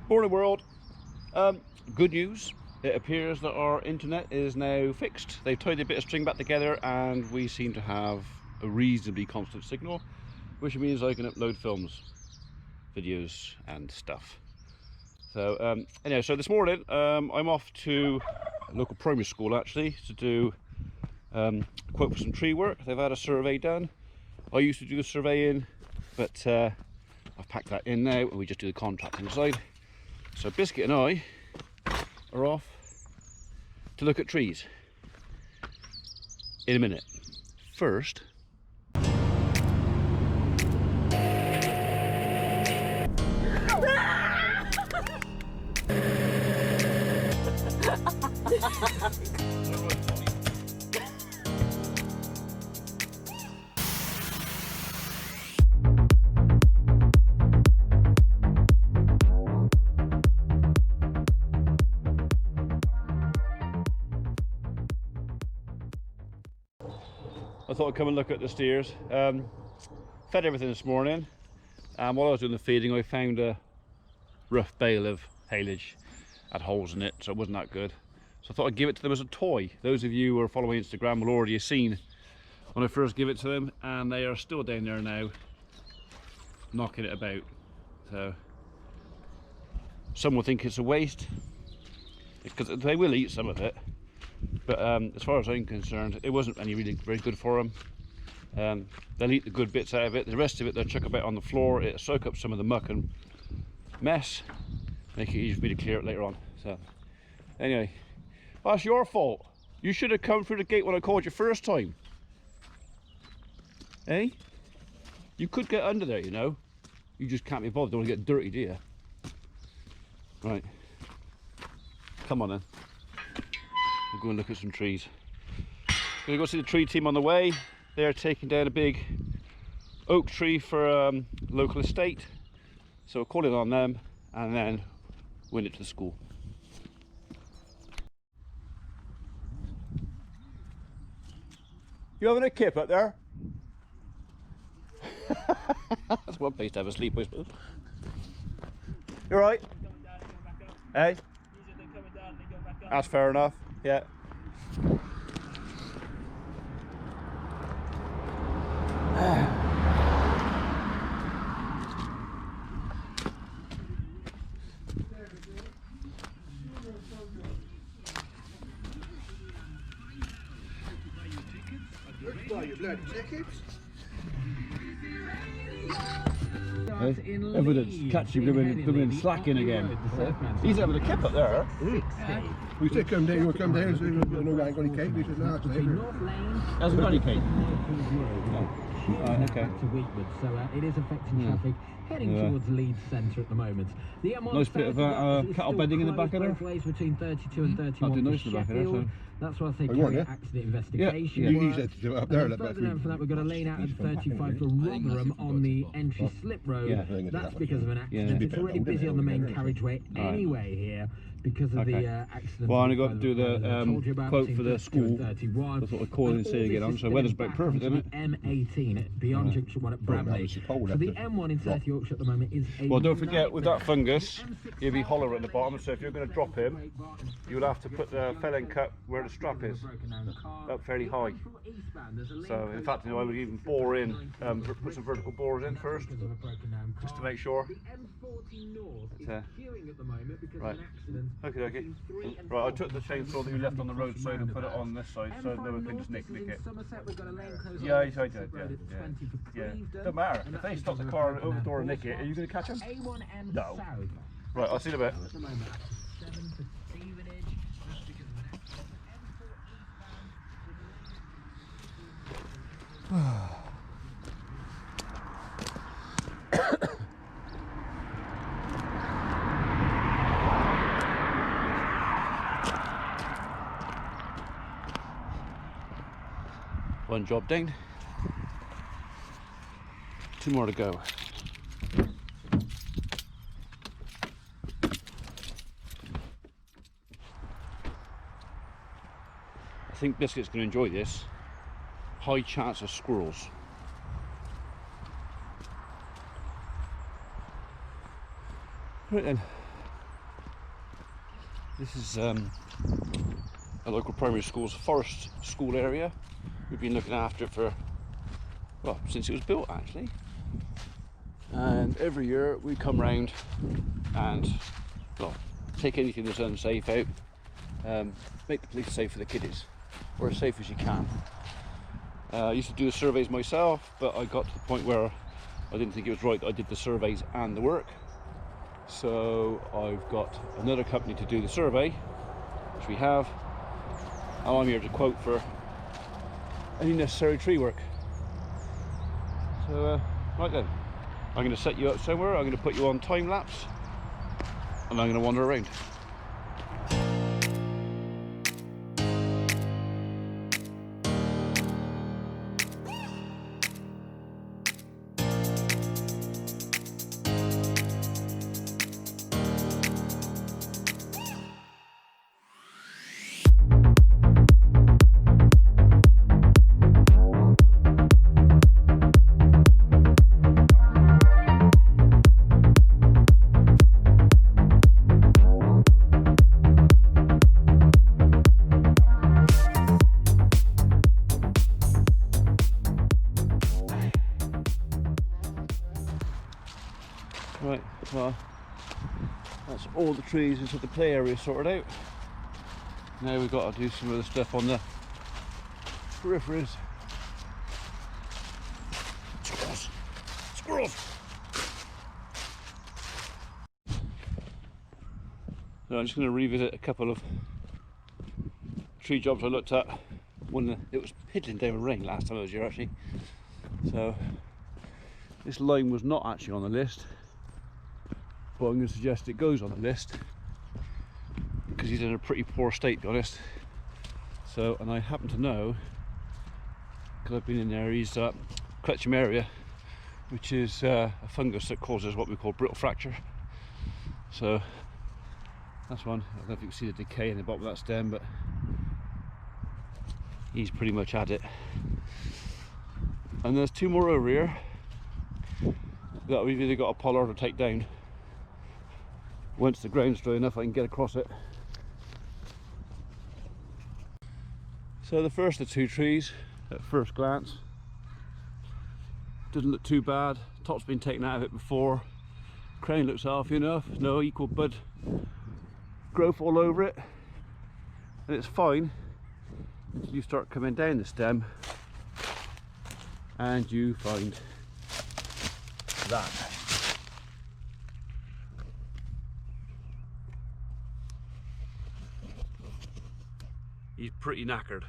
Morning world. Good news. It appears that our internet is now fixed. They've tied a bit of string back together and we seem to have a reasonably constant signal, which means I can upload films, videos and stuff. So anyway, so this morning I'm off to a local primary school actually to do a quote for some tree work. They've had a survey done. I used to do the surveying, but I've packed that in now and we just do the contract inside. So Biscuit and I are off to look at trees in a minute. First, I thought I'd come and look at the steers. Fed everything this morning, and while I was doing the feeding I found a rough bale of haylage. Had holes in it, so it wasn't that good. So I thought I'd give it to them as a toy. Those of you who are following Instagram will already have seen when I first give it to them, and they are still down there now knocking it about. So some will think it's a waste because they will eat some of it, but as far as I'm concerned it wasn't any really very good for them. They'll eat the good bits out of it, the rest of it they'll chuck about on the floor. It'll soak up some of the muck and mess, make it easy for me to clear it later on. So anyway, that's your fault. You should have come through the gate when I called you first time. Eh? You could get under there, you know. You just can't be bothered. Don't want to get dirty, do you? Right. Come on then. We'll go and look at some trees. Gonna go see the tree team on the way. They're taking down a big oak tree for a local estate. So we'll call it on them and then win it to the school. You having a kip up there? That's one place to have a sleep, I suppose. You alright? Hey? That's fair enough, yeah. Evidence, catch you blooming slacking again. He's having a kip up there. We said come down, you want to come down, so no guy ain't got any cake. We said no, it's Hasn't got any cake. Okay. So it is affecting traffic heading towards Leeds Centre at the moment. The M1 nice bit of cattle bedding in the back of there. Ways between 32 and 31 Not too nice in the back of there, so. That's why I say carry accident investigation. Yeah. You said to do it up there. Further down from that, we've got a lane out at 35 for Rotherham on the entry slip road. That's because of an accident. It's already busy on the main carriageway anyway here because of the accident. Well, I only got to do the quote for the school. That's what we're calling and saying again on. So weather's about perfect, isn't it? M18 beyond Junction 1 at Bramley. So the M1 in South Yorkshire at the moment is a... Well, don't forget, with that fungus, he'll be hollow at the bottom, so if you're going to drop him, you'll have to put the felon cut where the strap is, up fairly high. So, in fact, you know, I would even bore in, put some vertical bores in first, just to make sure. Right, okay. Right, I took the chainsaw that you left on the roadside and put it on this side, so no one can just nick it. Yeah, I did, yeah. Don't matter, if they stop the car over the door and nick it, are you going to catch them? No. Right, I'll see you in a bit. One job done. 2 more to go. I think Biscuit's going to enjoy this. High chance of squirrels. Right then, This is a local primary school's forest school area. We've been looking after it for, well, since it was built actually. And every year we come round and, well, take anything that's unsafe out, make the place safe for the kiddies, or as safe as you can. I used to do the surveys myself, but I got to the point where I didn't think it was right that I did the surveys and the work. So I've got another company to do the survey, which we have, and I'm here to quote for any necessary tree work. So right then, I'm going to set you up somewhere, I'm going to put you on time lapse, and I'm going to wander around. Right, well, that's all the trees into the play area sorted out. Now we've got to do some of the stuff on the peripheries. Squirrels! Squirrels! So I'm just going to revisit a couple of tree jobs I looked at when it was piddling down with rain last time I was here actually. So this line was not actually on the list, but I'm going to suggest it goes on the list because he's in a pretty poor state, to be honest. So, and I happen to know, because I've been in there, he's Cretchmaria, which is a fungus that causes what we call brittle fracture. So that's one. I don't know if you can see the decay in the bottom of that stem, but he's pretty much at it. And there's two more over here that we've either got a pollard to take down. Once the ground's dry enough, I can get across it. So the first of the two trees, at first glance, doesn't look too bad. Top's been taken out of it before. Crown looks healthy enough. There's no equal bud growth all over it, and it's fine until you start coming down the stem and you find that. He's pretty knackered.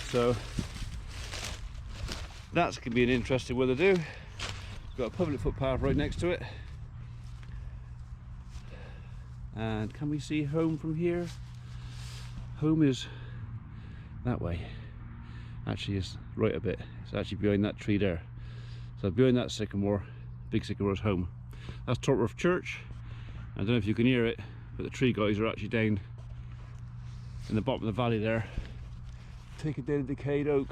So that's going to be an interesting one to do. Got a public footpath right next to it. And can we see home from here? Home is that way. Actually, it's right a bit. It's actually behind that tree there. So behind that sycamore, big sycamore, is home. That's Tortworth Church. I don't know if you can hear it, but the tree guys are actually down in the bottom of the valley there, taking down a decayed oak.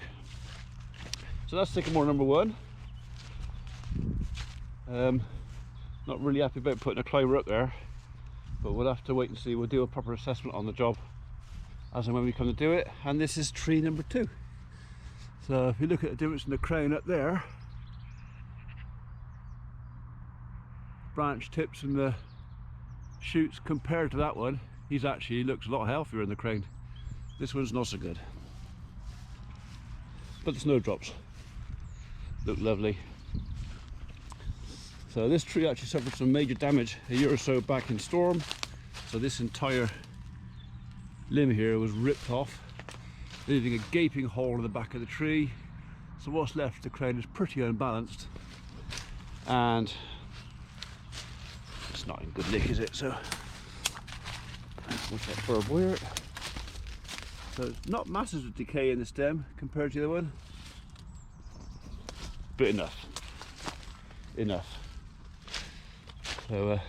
So that's sycamore number one. Not really happy about putting a climber up there, but we'll have to wait and see. We'll do a proper assessment on the job as and when we come to do it. And this is tree number two. So if you look at the difference in the crown up there, branch tips and the shoots compared to that one, he's actually looks a lot healthier in the crown. This one's not so good, but the snowdrops look lovely. So this tree actually suffered some major damage a year or so back in storm. So this entire limb here was ripped off, leaving a gaping hole in the back of the tree. So what's left of the crown is pretty unbalanced, and it's not in good nick, is it? So what's that for a wire? So it's not masses of decay in the stem compared to the other one, but enough. So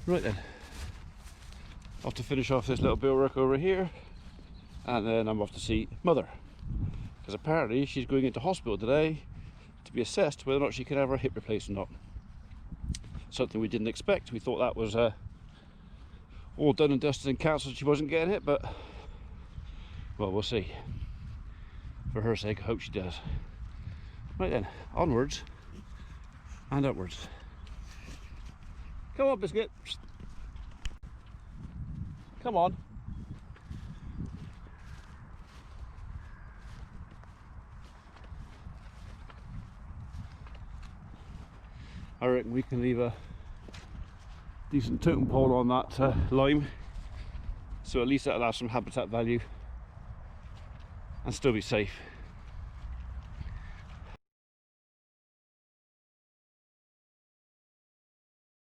right then, off to finish off this little bit of work over here, and then I'm off to see Mother, because apparently she's going into hospital today to be assessed whether or not she can have her hip replaced or not. something we didn't expect. We thought that was all done and dusted and cancelled. She wasn't getting it, but well, we'll see. For her sake, I hope she does. Right then, onwards and upwards. Come on, Biscuit. Come on. I reckon we can leave a decent totem pole on that lime, so at least that'll have some habitat value and still be safe.